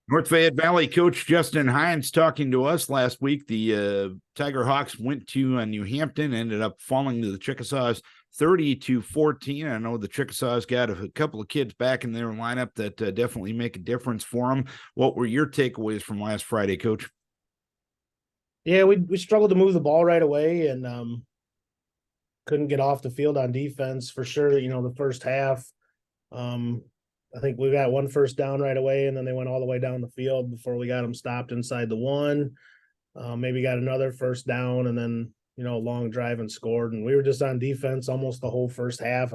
North Fayette Valley coach Justin Heins talking to us last week. The Tiger Hawks went to New Hampton, ended up falling to the Chickasaws 30-14. I know the Chickasaws got a couple of kids back in their lineup that definitely make a difference for them. What were your takeaways from last Friday, Coach? Yeah, we struggled to move the ball right away and couldn't get off the field on defense for sure. The first half, um, I think we got one first down right away, and then they went all the way down the field before we got them stopped inside the one. Maybe got another first down, and then a long drive and scored. And we were just on defense almost the whole first half.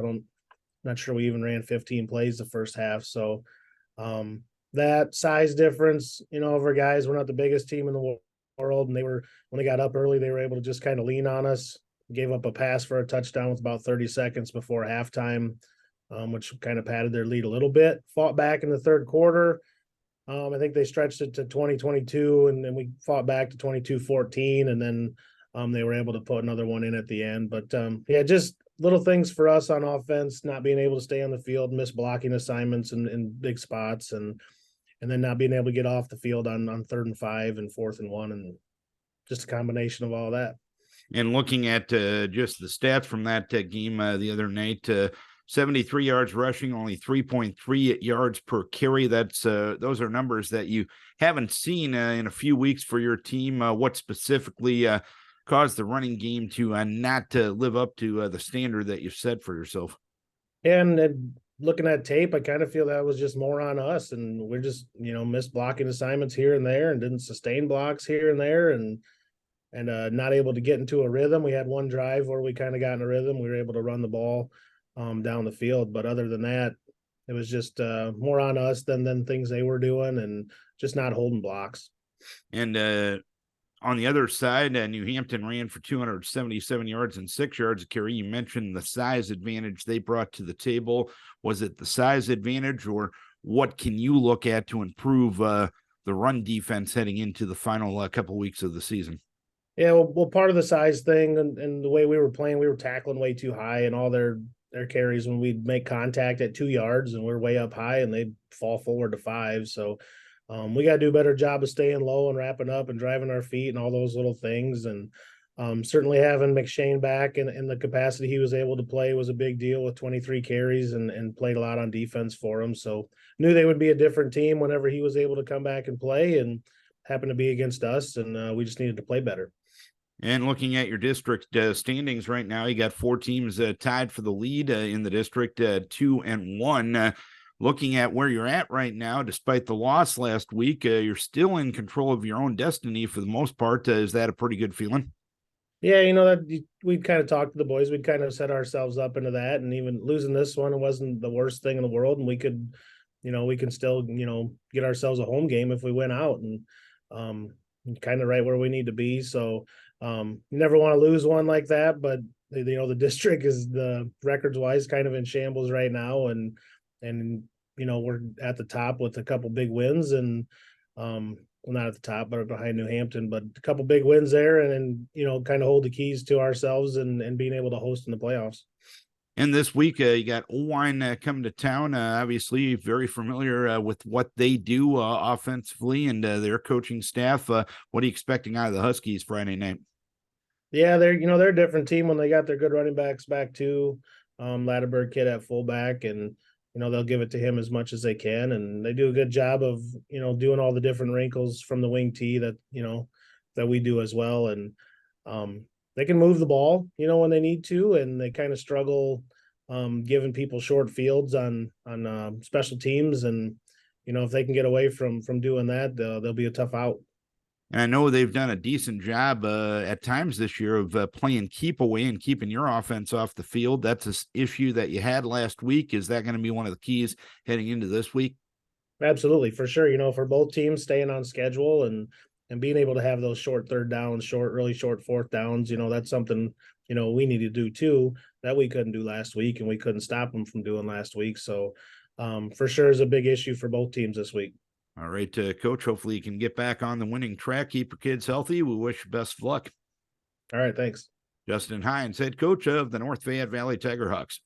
Not sure we even ran 15 plays the first half. So that size difference, of our guys, we're not the biggest team in the world, and when they got up early, they were able to just kind of lean on us. Gave up a pass for a touchdown with about 30 seconds before halftime, which kind of padded their lead a little bit. Fought back in the third quarter. I think they stretched it to 20-22, and then we fought back to 22-14, and then they were able to put another one in at the end. But yeah, just little things for us on offense, not being able to stay on the field, miss blocking assignments in big spots, and then not being able to get off the field on 3rd and 5 and 4th and 1, and just a combination of all that. And looking at just the stats from that game the other night, 73 yards rushing, only 3.3 yards per carry. Those are numbers that you haven't seen in a few weeks for your team. What specifically caused the running game to not live up to the standard that you've set for yourself? And looking at tape, I kind of feel that was just more on us, and we're just missed blocking assignments here and there, and didn't sustain blocks here and there, and not able to get into a rhythm. We had one drive where we kind of got in a rhythm. We were able to run the ball down the field, but other than that, it was just more on us than things they were doing, and just not holding blocks. And on the other side, New Hampton ran for 277 yards and 6 yards a carry. You mentioned the size advantage they brought to the table. Was it the size advantage, or what can you look at to improve the run defense heading into the final couple weeks of the season? Yeah, well, part of the size thing and the way we were playing, we were tackling way too high, and all their carries when we'd make contact at 2 yards and we're way up high, and they fall forward to 5. So we got to do a better job of staying low and wrapping up and driving our feet and all those little things. And certainly having McShane back in the capacity he was able to play was a big deal, with 23 carries and played a lot on defense for him. So knew they would be a different team whenever he was able to come back and play, and happened to be against us, and we just needed to play better. And looking at your district standings right now, you got 4 teams tied for the lead in the district, 2-1. Looking at where you're at right now, despite the loss last week, you're still in control of your own destiny for the most part. Is that a pretty good feeling? Yeah, that we'd kind of talked to the boys. We'd kind of set ourselves up into that, and even losing this one, it wasn't the worst thing in the world, and we could, we can still, get ourselves a home game if we went out, and kind of right where we need to be. So you never want to lose one like that, but the district is, the records wise, kind of in shambles right now, and we're at the top with a couple big wins, and well, not at the top, but behind New Hampton, but a couple big wins there, and then kind of hold the keys to ourselves and being able to host in the playoffs. And this week, you got Owine coming to town. Obviously, very familiar with what they do offensively and their coaching staff. What are you expecting out of the Huskies Friday night? Yeah, they're a different team when they got their good running backs back too. Latterberg kid at fullback, and they'll give it to him as much as they can, and they do a good job of doing all the different wrinkles from the wing tee that that we do as well, and they can move the ball when they need to, and they kind of struggle giving people short fields on special teams, and if they can get away from doing that, they'll be a tough out. And I know they've done a decent job at times this year of playing keep away and keeping your offense off the field. That's an issue that you had last week. Is that going to be one of the keys heading into this week? Absolutely, for sure. For both teams, staying on schedule and being able to have those short third downs, really short fourth downs, that's something, we need to do too, that we couldn't do last week, and we couldn't stop them from doing last week. So for sure is a big issue for both teams this week. All right, Coach, hopefully you can get back on the winning track. Keep your kids healthy. We wish you best of luck. All right, thanks. Justin Heins, head coach of the North Fayette Valley Tiger Hawks.